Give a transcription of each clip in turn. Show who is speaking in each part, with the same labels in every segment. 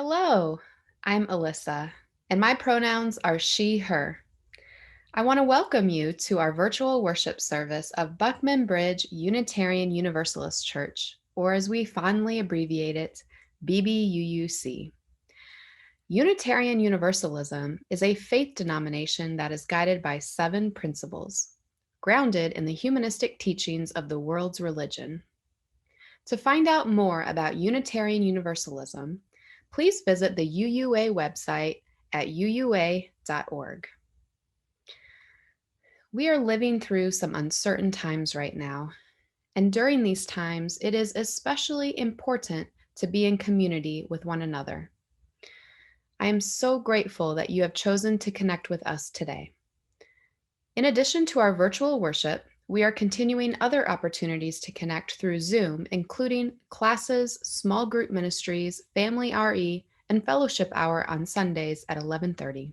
Speaker 1: Hello, I'm Alyssa, and my pronouns are she, her. I want to welcome you to our virtual worship service of Buckman Bridge Unitarian Universalist Church, or as we fondly abbreviate it, BBUUC. Unitarian Universalism is a faith denomination that is guided by 7 principles, grounded in the humanistic teachings of the world's religion. To find out more about Unitarian Universalism, please visit the UUA website at uua.org. We are living through some uncertain times right now, and during these times, it is especially important to be in community with one another. I am so grateful that you have chosen to connect with us today. In addition to our virtual worship, we are continuing other opportunities to connect through Zoom, including classes, small group ministries, family RE, and fellowship hour on Sundays at 11:30.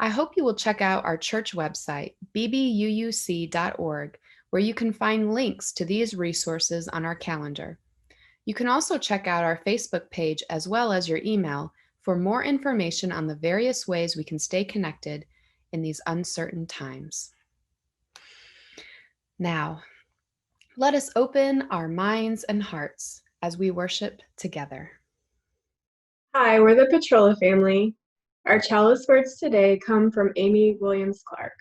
Speaker 1: I hope you will check out our church website, bbuuc.org, where you can find links to these resources on our calendar. You can also check out our Facebook page as well as your email for more information on the various ways we can stay connected in these uncertain times. Now, let us open our minds and hearts as we worship together.
Speaker 2: Hi, we're the Petrola family. Our chalice words today come from Amy Williams Clark.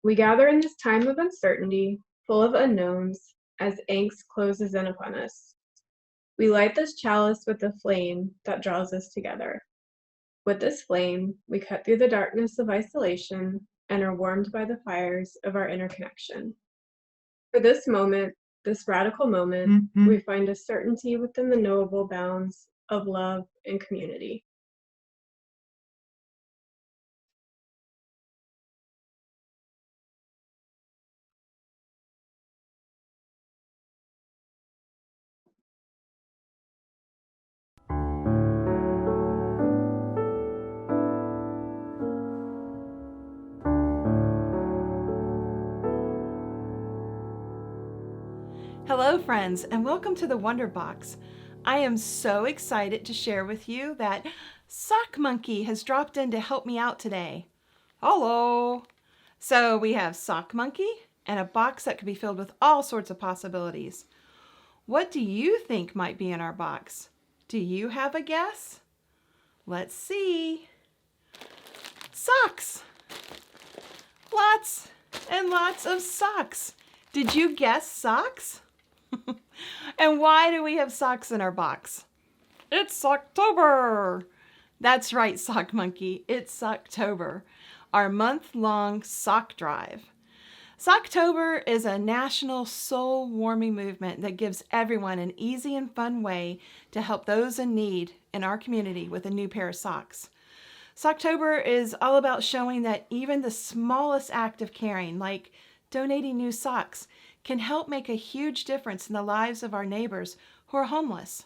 Speaker 2: We gather in this time of uncertainty, full of unknowns, as angst closes in upon us. We light this chalice with the flame that draws us together. With this flame, we cut through the darkness of isolation and are warmed by the fires of our interconnection. For this moment, this radical moment, we find a certainty within the knowable bounds of love and community.
Speaker 3: Hello, friends, and welcome to the Wonder Box. I am so excited to share with you that Sock Monkey has dropped in to help me out today. Hello! So we have Sock Monkey and a box that could be filled with all sorts of possibilities. What do you think might be in our box? Do you have a guess? Let's see. Socks! Lots and lots of socks. Did you guess socks? And why do we have socks in our box? It's October! That's right, Sock Monkey. It's Socktober, our month-long sock drive. Socktober is a national soul-warming movement that gives everyone an easy and fun way to help those in need in our community with a new pair of socks. Socktober is all about showing that even the smallest act of caring, like donating new socks, can help make a huge difference in the lives of our neighbors who are homeless.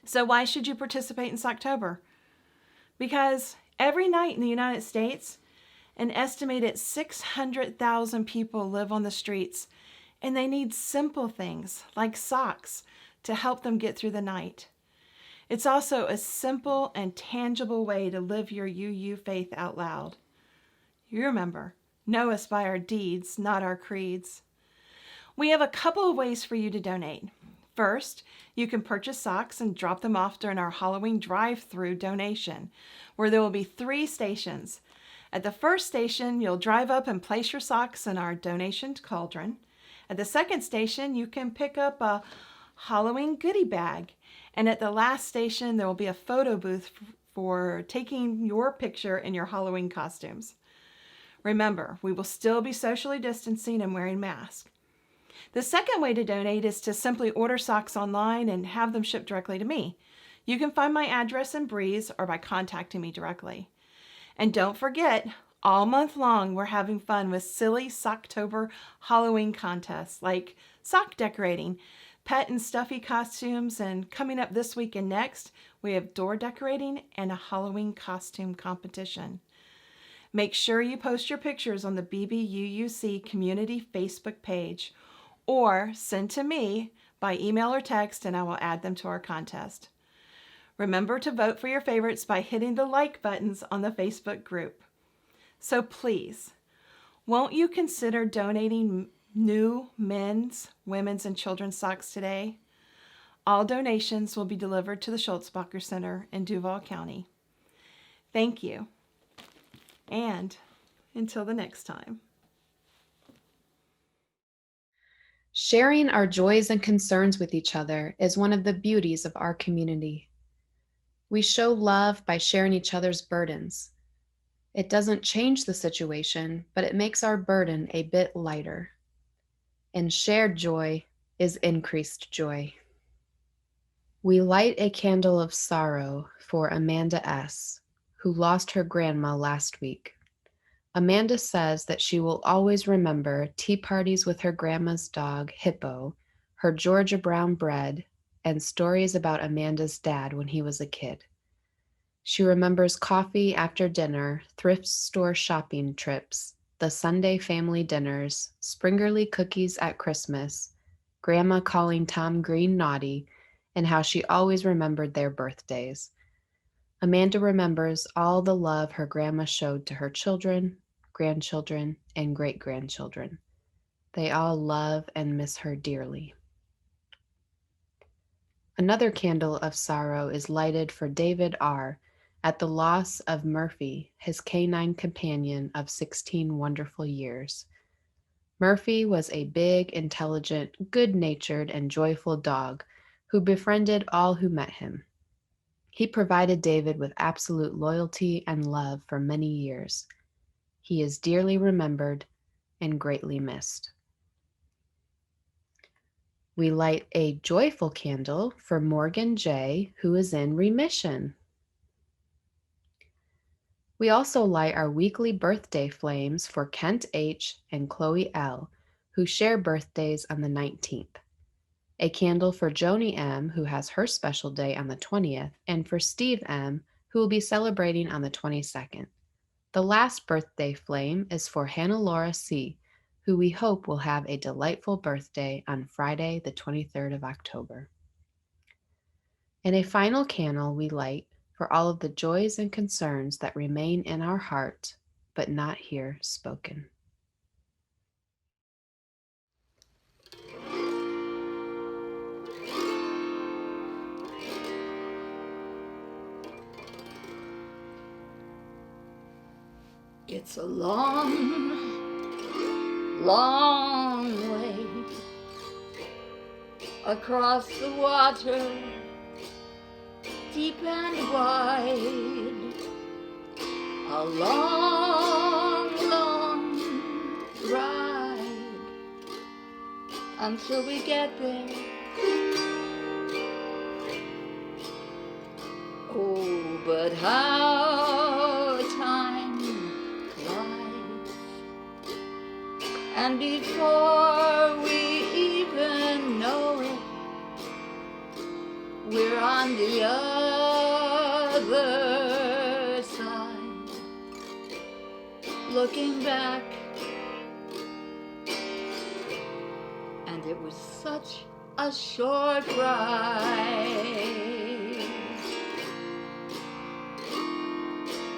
Speaker 3: So why should you participate in Socktober? Because every night in the United States, an estimated 600,000 people live on the streets, and they need simple things like socks to help them get through the night. It's also a simple and tangible way to live your UU faith out loud. You remember, know us by our deeds, not our creeds. We have a couple of ways for you to donate. First, you can purchase socks and drop them off during our Halloween drive-through donation, where there will be 3 stations. At the first station, you'll drive up and place your socks in our donation cauldron. At the second station, you can pick up a Halloween goodie bag. And at the last station, there will be a photo booth for taking your picture in your Halloween costumes. Remember, we will still be socially distancing and wearing masks. The second way to donate is to simply order socks online and have them shipped directly to me. You can find my address in Breeze or by contacting me directly. And don't forget, all month long we're having fun with silly Socktober Halloween contests like sock decorating, pet and stuffy costumes, and coming up this week and next, we have door decorating and a Halloween costume competition. Make sure you post your pictures on the BBUUC community Facebook page or send to me by email or text and I will add them to our contest. Remember to vote for your favorites by hitting the like buttons on the Facebook group. So please, won't you consider donating new men's, women's, and children's socks today? All donations will be delivered to the Schultzbacher Center in Duval County. Thank you, and until the next time.
Speaker 1: Sharing our joys and concerns with each other is one of the beauties of our community. We show love by sharing each other's burdens. It doesn't change the situation, but it makes our burden a bit lighter. And shared joy is increased joy. We light a candle of sorrow for Amanda S., who lost her grandma last week. Amanda says that she will always remember tea parties with her grandma's dog, Hippo, her Georgia brown bread, and stories about Amanda's dad when he was a kid. She remembers coffee after dinner, thrift store shopping trips, the Sunday family dinners, Springerly cookies at Christmas, Grandma calling Tom Green naughty, and how she always remembered their birthdays. Amanda remembers all the love her grandma showed to her children, grandchildren, and great-grandchildren. They all love and miss her dearly. Another candle of sorrow is lighted for David R. at the loss of Murphy, his canine companion of 16 wonderful years. Murphy was a big, intelligent, good-natured, and joyful dog who befriended all who met him. He provided David with absolute loyalty and love for many years. He is dearly remembered and greatly missed. We light a joyful candle for Morgan J., who is in remission. We also light our weekly birthday flames for Kent H. and Chloe L., who share birthdays on the 19th. A candle for Joni M., who has her special day on the 20th, and for Steve M., who will be celebrating on the 22nd. The last birthday flame is for Hannah Laura C., who we hope will have a delightful birthday on Friday, the 23rd of October. And a final candle we light for all of the joys and concerns that remain in our heart, but not here spoken.
Speaker 4: It's a long, long way across the water, deep and wide. A long, long ride until we get there. Oh, but how time flies, and before we even know it, we're on the other side, looking back, and it was such a short ride.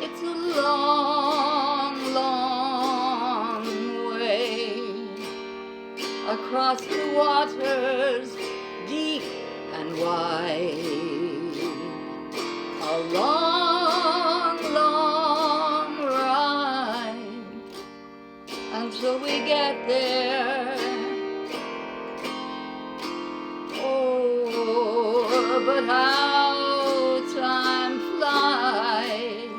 Speaker 4: It's a long, long way across the waters deep and wide. A long, long ride until we get there. Oh, but how time flies,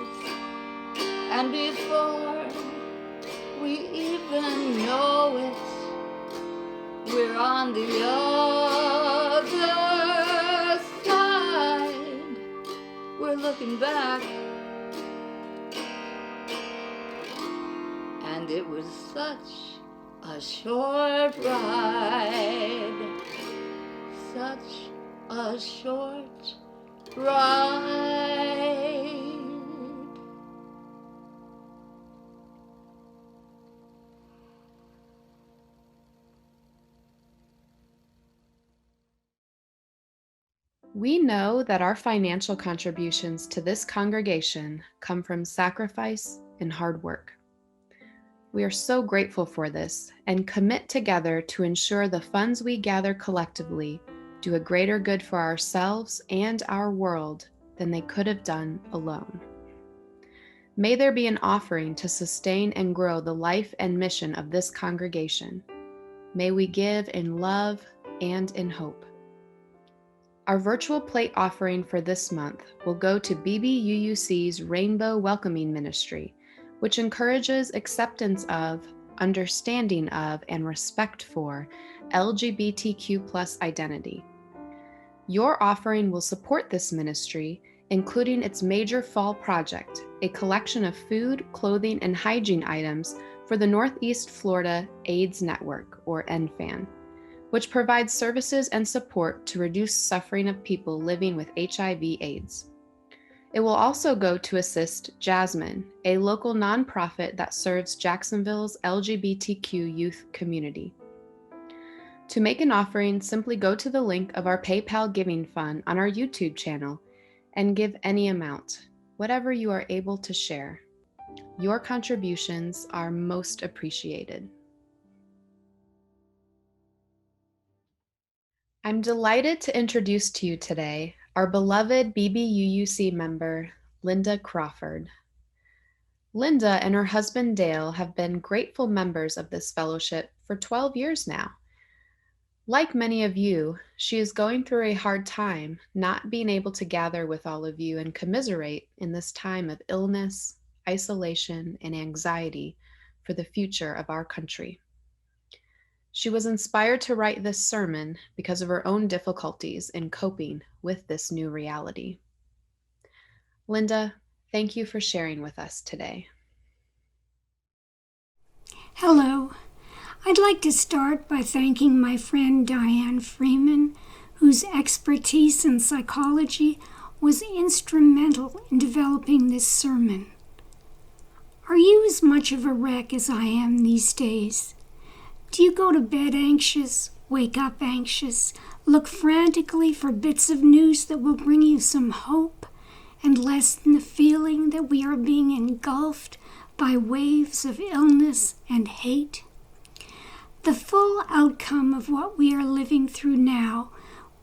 Speaker 4: and before we even know it, we're on the other side. We're looking back, and it was such a short ride, such a short ride.
Speaker 1: We know that our financial contributions to this congregation come from sacrifice and hard work. We are so grateful for this and commit together to ensure the funds we gather collectively do a greater good for ourselves and our world than they could have done alone. May there be an offering to sustain and grow the life and mission of this congregation. May we give in love and in hope. Our virtual plate offering for this month will go to BBUUC's Rainbow Welcoming Ministry, which encourages acceptance of, understanding of, and respect for LGBTQ+ identity. Your offering will support this ministry, including its major fall project, a collection of food, clothing, and hygiene items for the Northeast Florida AIDS Network, or NFAN, which provides services and support to reduce suffering of people living with HIV/AIDS. It will also go to assist Jasmine, a local nonprofit that serves Jacksonville's LGBTQ youth community. To make an offering, simply go to the link of our PayPal giving fund on our YouTube channel and give any amount, whatever you are able to share. Your contributions are most appreciated. I'm delighted to introduce to you today our beloved BBUUC member, Linda Crawford. Linda and her husband Dale have been grateful members of this fellowship for 12 years now. Like many of you, she is going through a hard time not being able to gather with all of you and commiserate in this time of illness, isolation, and anxiety for the future of our country. She was inspired to write this sermon because of her own difficulties in coping with this new reality. Linda, thank you for sharing with us today.
Speaker 5: Hello. I'd like to start by thanking my friend Diane Freeman, whose expertise in psychology was instrumental in developing this sermon. Are you as much of a wreck as I am these days? Do you go to bed anxious, wake up anxious, look frantically for bits of news that will bring you some hope and lessen the feeling that we are being engulfed by waves of illness and hate? The full outcome of what we are living through now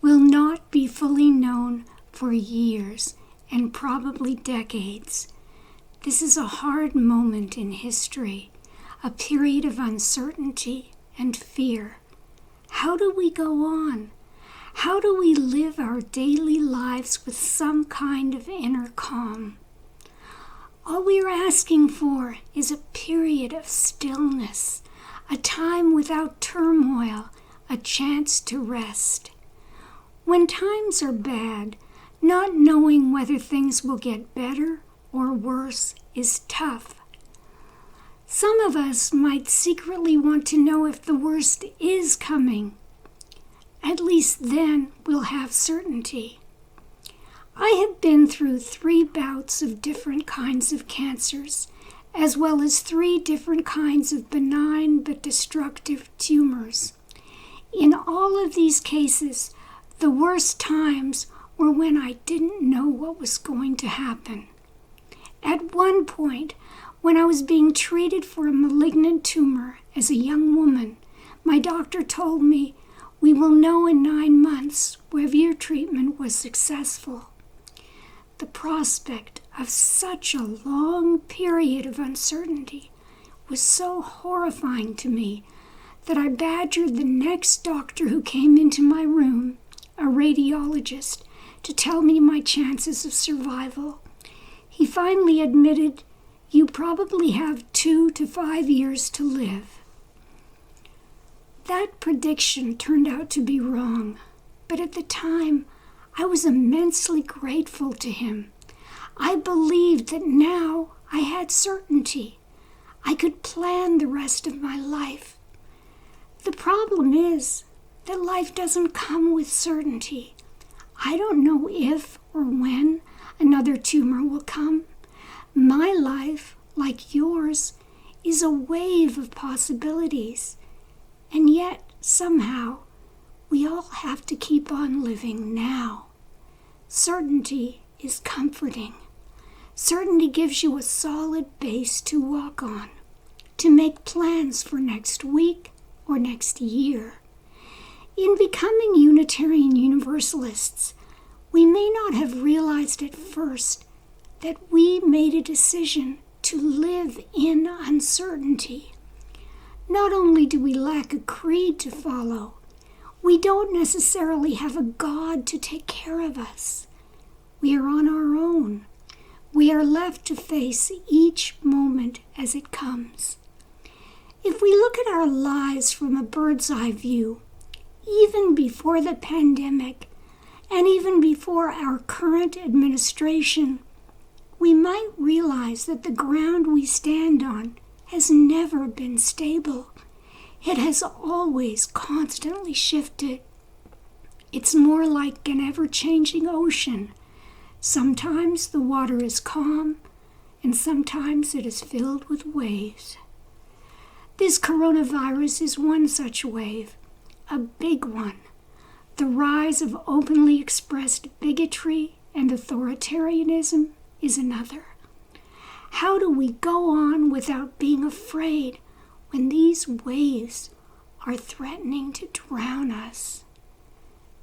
Speaker 5: will not be fully known for years and probably decades. This is a hard moment in history, a period of uncertainty and fear. How do we go on? How do we live our daily lives with some kind of inner calm? All we are asking for is a period of stillness, a time without turmoil, a chance to rest. When times are bad, not knowing whether things will get better or worse is tough. Some of us might secretly want to know if the worst is coming. At least then we'll have certainty. I have been through 3 bouts of different kinds of cancers, as well as 3 different kinds of benign but destructive tumors. In all of these cases, the worst times were when I didn't know what was going to happen. At one point, when I was being treated for a malignant tumor as a young woman, my doctor told me, "We will know in 9 months whether your treatment was successful." The prospect of such a long period of uncertainty was so horrifying to me that I badgered the next doctor who came into my room, a radiologist, to tell me my chances of survival. He finally admitted, "You probably have 2 to 5 years to live." That prediction turned out to be wrong, but at the time, I was immensely grateful to him. I believed that now I had certainty. I could plan the rest of my life. The problem is that life doesn't come with certainty. I don't know if or when another tumor will come. My life, like yours, is a wave of possibilities. And yet, somehow, we all have to keep on living now. Certainty is comforting. Certainty gives you a solid base to walk on, to make plans for next week or next year. In becoming Unitarian Universalists, we may not have realized at first that we made a decision to live in uncertainty. Not only do we lack a creed to follow, we don't necessarily have a God to take care of us. We are on our own. We are left to face each moment as it comes. If we look at our lives from a bird's eye view, even before the pandemic and even before our current administration, we might realize that the ground we stand on has never been stable. It has always constantly shifted. It's more like an ever-changing ocean. Sometimes the water is calm, and sometimes it is filled with waves. This coronavirus is one such wave, a big one. The rise of openly expressed bigotry and authoritarianism is another. How do we go on without being afraid when these waves are threatening to drown us?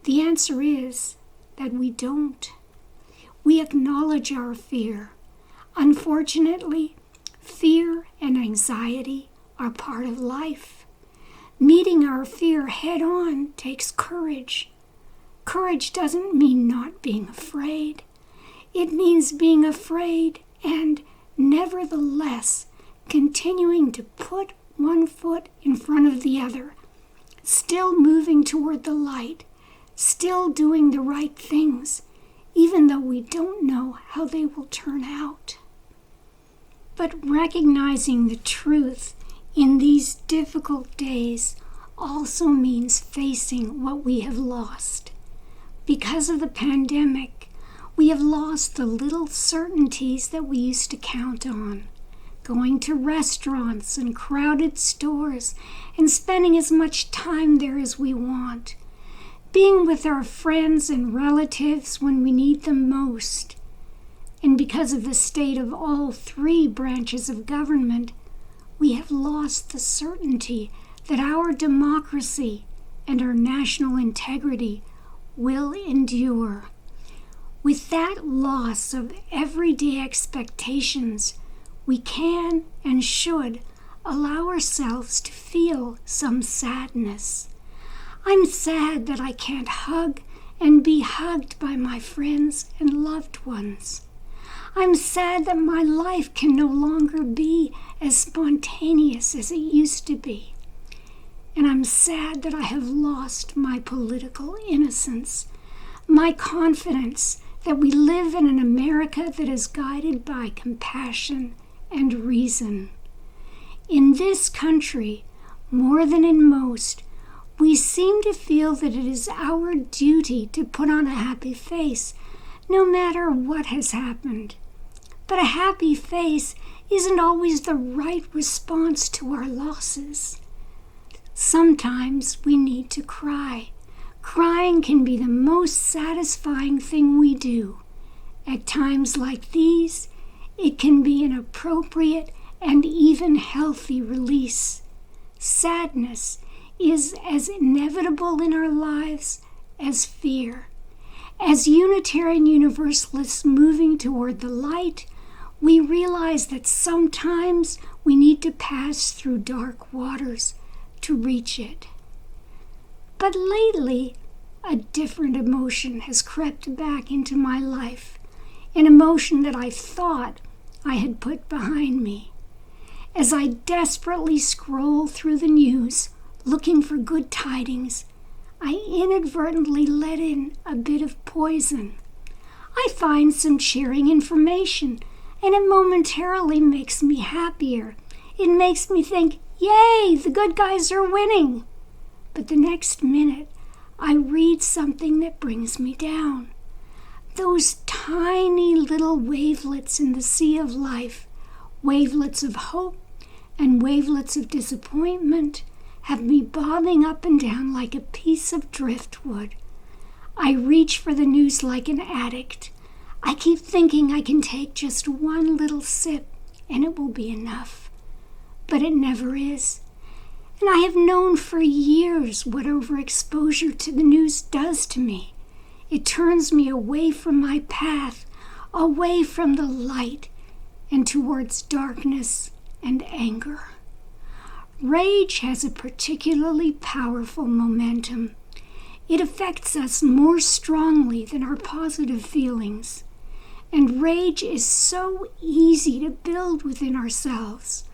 Speaker 5: The answer is that we don't. We acknowledge our fear. Unfortunately, fear and anxiety are part of life. Meeting our fear head on takes courage. Courage doesn't mean not being afraid. It means being afraid and, nevertheless, continuing to put one foot in front of the other, still moving toward the light, still doing the right things, even though we don't know how they will turn out. But recognizing the truth in these difficult days also means facing what we have lost. Because of the pandemic, we have lost the little certainties that we used to count on. Going to restaurants and crowded stores and spending as much time there as we want. Being with our friends and relatives when we need them most. And because of the state of all three branches of government, we have lost the certainty that our democracy and our national integrity will endure. With that loss of everyday expectations, we can and should allow ourselves to feel some sadness. I'm sad that I can't hug and be hugged by my friends and loved ones. I'm sad that my life can no longer be as spontaneous as it used to be. And I'm sad that I have lost my political innocence, my confidence that we live in an America that is guided by compassion and reason. In this country, more than in most, we seem to feel that it is our duty to put on a happy face, no matter what has happened. But a happy face isn't always the right response to our losses. Sometimes we need to cry. Crying can be the most satisfying thing we do. At times like these, it can be an appropriate and even healthy release. Sadness is as inevitable in our lives as fear. As Unitarian Universalists moving toward the light, we realize that sometimes we need to pass through dark waters to reach it. But lately, a different emotion has crept back into my life, an emotion that I thought I had put behind me. As I desperately scroll through the news, looking for good tidings, I inadvertently let in a bit of poison. I find some cheering information, and it momentarily makes me happier. It makes me think, yay, the good guys are winning. But the next minute, I read something that brings me down. Those tiny little wavelets in the sea of life, wavelets of hope and wavelets of disappointment, have me bobbing up and down like a piece of driftwood. I reach for the news like an addict. I keep thinking I can take just one little sip and it will be enough. But it never is. And I have known for years what overexposure to the news does to me. It turns me away from my path, away from the light, and towards darkness and anger. Rage has a particularly powerful momentum. It affects us more strongly than our positive feelings. And rage is so easy to build within ourselves.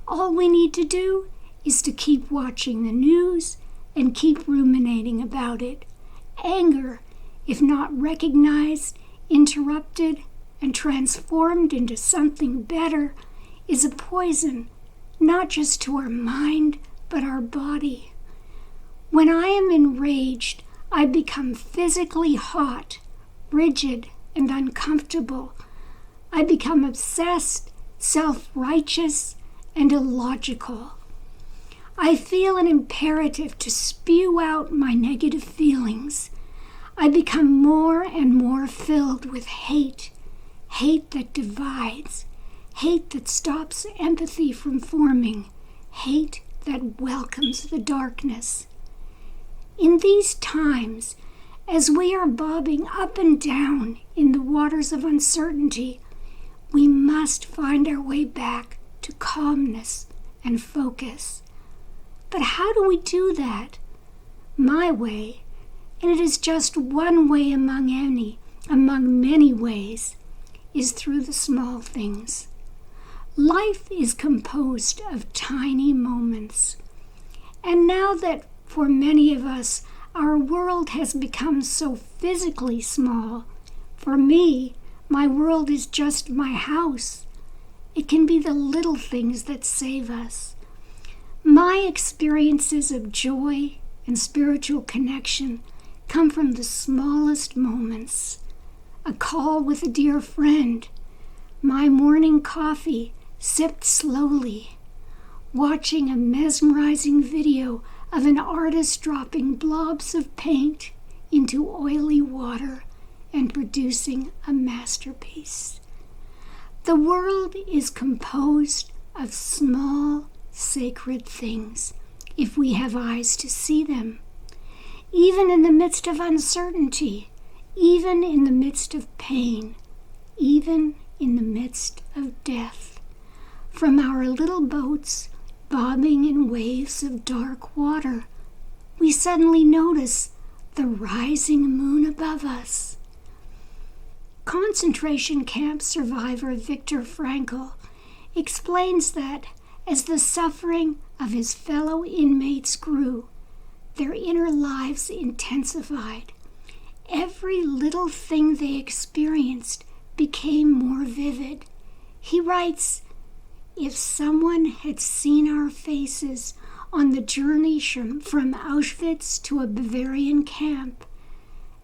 Speaker 5: All we need to do is to keep watching the news and keep ruminating about it. Anger, if not recognized, interrupted, and transformed into something better, is a poison, not just to our mind, but our body. When I am enraged, I become physically hot, rigid, and uncomfortable. I become obsessed, self-righteous, and illogical. I feel an imperative to spew out my negative feelings. I become more and more filled with hate, hate that divides, hate that stops empathy from forming, hate that welcomes the darkness. In these times, as we are bobbing up and down in the waters of uncertainty, we must find our way back to calmness and focus. But how do we do that? My way, and it is just one way among many ways, is through the small things. Life is composed of tiny moments. And now that for many of us, our world has become so physically small, for me, my world is just my house. It can be the little things that save us. My experiences of joy and spiritual connection come from the smallest moments. A call with a dear friend, my morning coffee sipped slowly, watching a mesmerizing video of an artist dropping blobs of paint into oily water and producing a masterpiece. The world is composed of small, sacred things if we have eyes to see them. Even in the midst of uncertainty, even in the midst of pain, even in the midst of death. From our little boats bobbing in waves of dark water, we suddenly notice the rising moon above us. Concentration camp survivor Viktor Frankl explains that as the suffering of his fellow inmates grew, their inner lives intensified. Every little thing they experienced became more vivid. He writes, "If someone had seen our faces on the journey from Auschwitz to a Bavarian camp,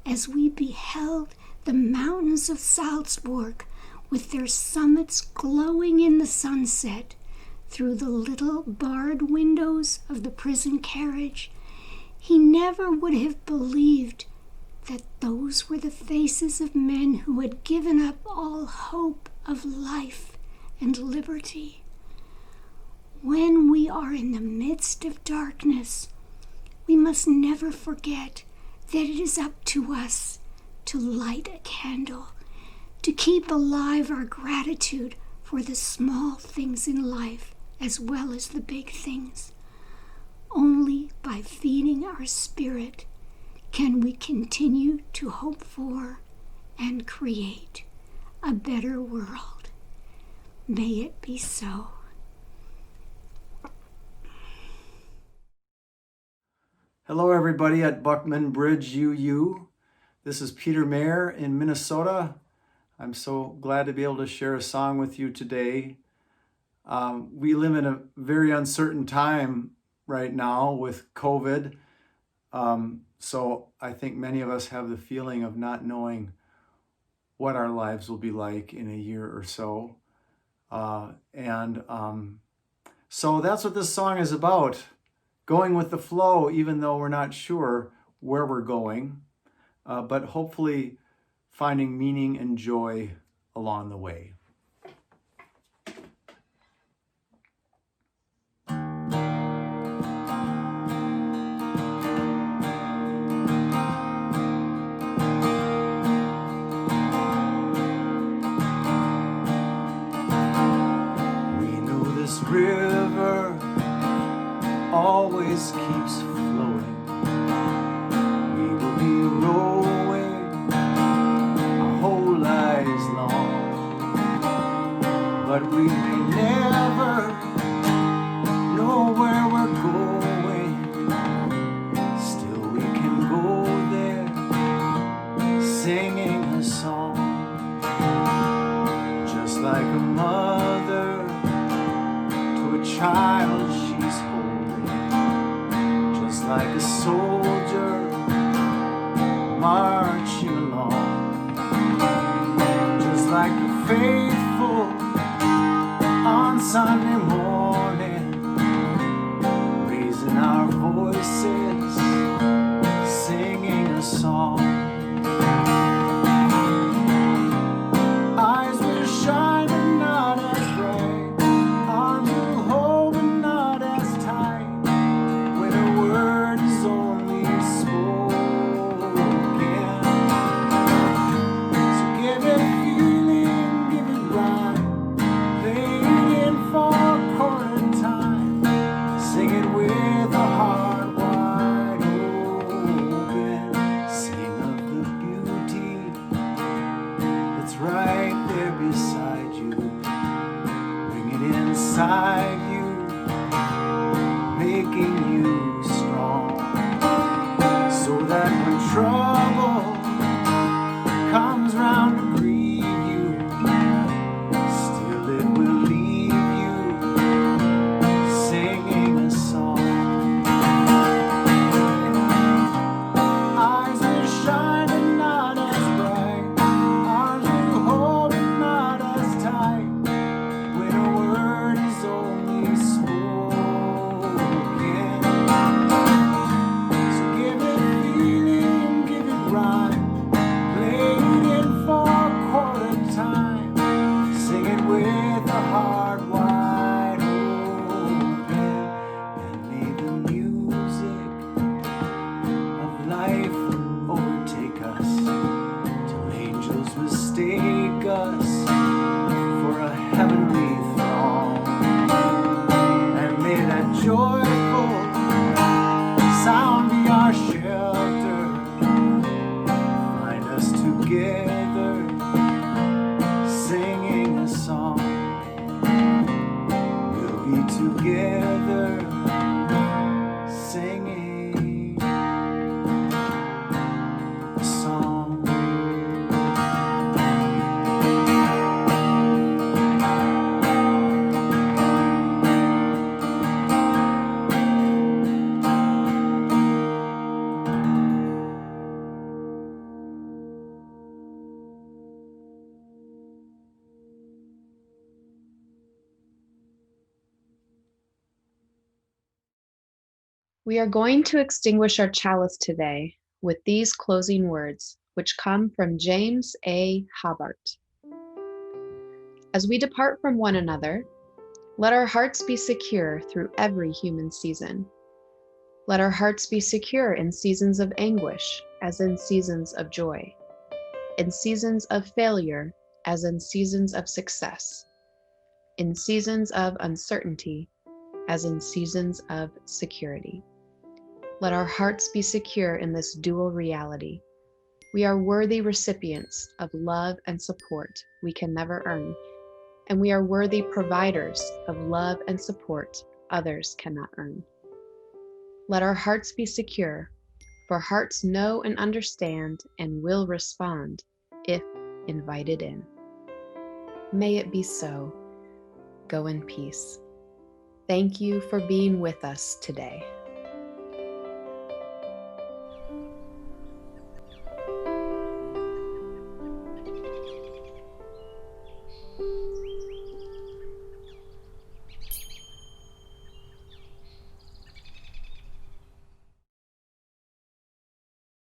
Speaker 5: as we beheld the mountains of Salzburg with their summits glowing in the sunset through the little barred windows of the prison carriage, he never would have believed that those were the faces of men who had given up all hope of life and liberty." When we are in the midst of darkness, we must never forget that it is up to us to light a candle, to keep alive our gratitude for the small things in life as well as the big things. Only by feeding our spirit can we continue to hope for and create a better world. May it be so.
Speaker 6: Hello, everybody at Buckman Bridge UU. This is Peter Mayer in Minnesota. I'm so glad to be able to share a song with you today. We live in a very uncertain time right now with COVID. So I think many of us have the feeling of not knowing what our lives will be like in a year or so. So that's what this song is about. Going with the flow, even though we're not sure where we're going. but hopefully finding meaning and joy along the way. This river always keeps flowing. We will be rowing our whole lives long, but we may never know where we're going. Still we can go there singing a song, just like a mother child she's holding, just like a soldier marching along, just like the faithful on Sunday morning, raising our voices, singing a song. Eyes will shine but not as bright, arms will hold but not as tight, when a word is only spoken. So give it feeling, give it rhyme, play it in for chord time, sing it with a heart wide open, sing of the beauty that's right there beside you. Bring it inside you, making you strong, so that when trouble comes round to grieve you, still it will leave you singing a song. Eyes will shine but not as bright, arms will hold but not as tight, when a word is only spoken. So give it feeling, give it rhyme, play it in for quarter time, sing it with a heart wide open, and may the music of life overtake us, till angels mistake us for a heavenly throng, and may that joyful sound be our shelter, find us together singing a song. We'll be together singing a song.
Speaker 1: We are going to extinguish our chalice today with these closing words, which come from James A. Hobart. As we depart from one another, let our hearts be secure through every human season. Let our hearts be secure in seasons of anguish, as in seasons of joy, in seasons of failure, as in seasons of success, in seasons of uncertainty, as in seasons of security. Let our hearts be secure in this dual reality. We are worthy recipients of love and support we can never earn, and we are worthy providers of love and support others cannot earn. Let our hearts be secure, for hearts know and understand and will respond if invited in. May it be so. Go in peace. Thank you for being with us today.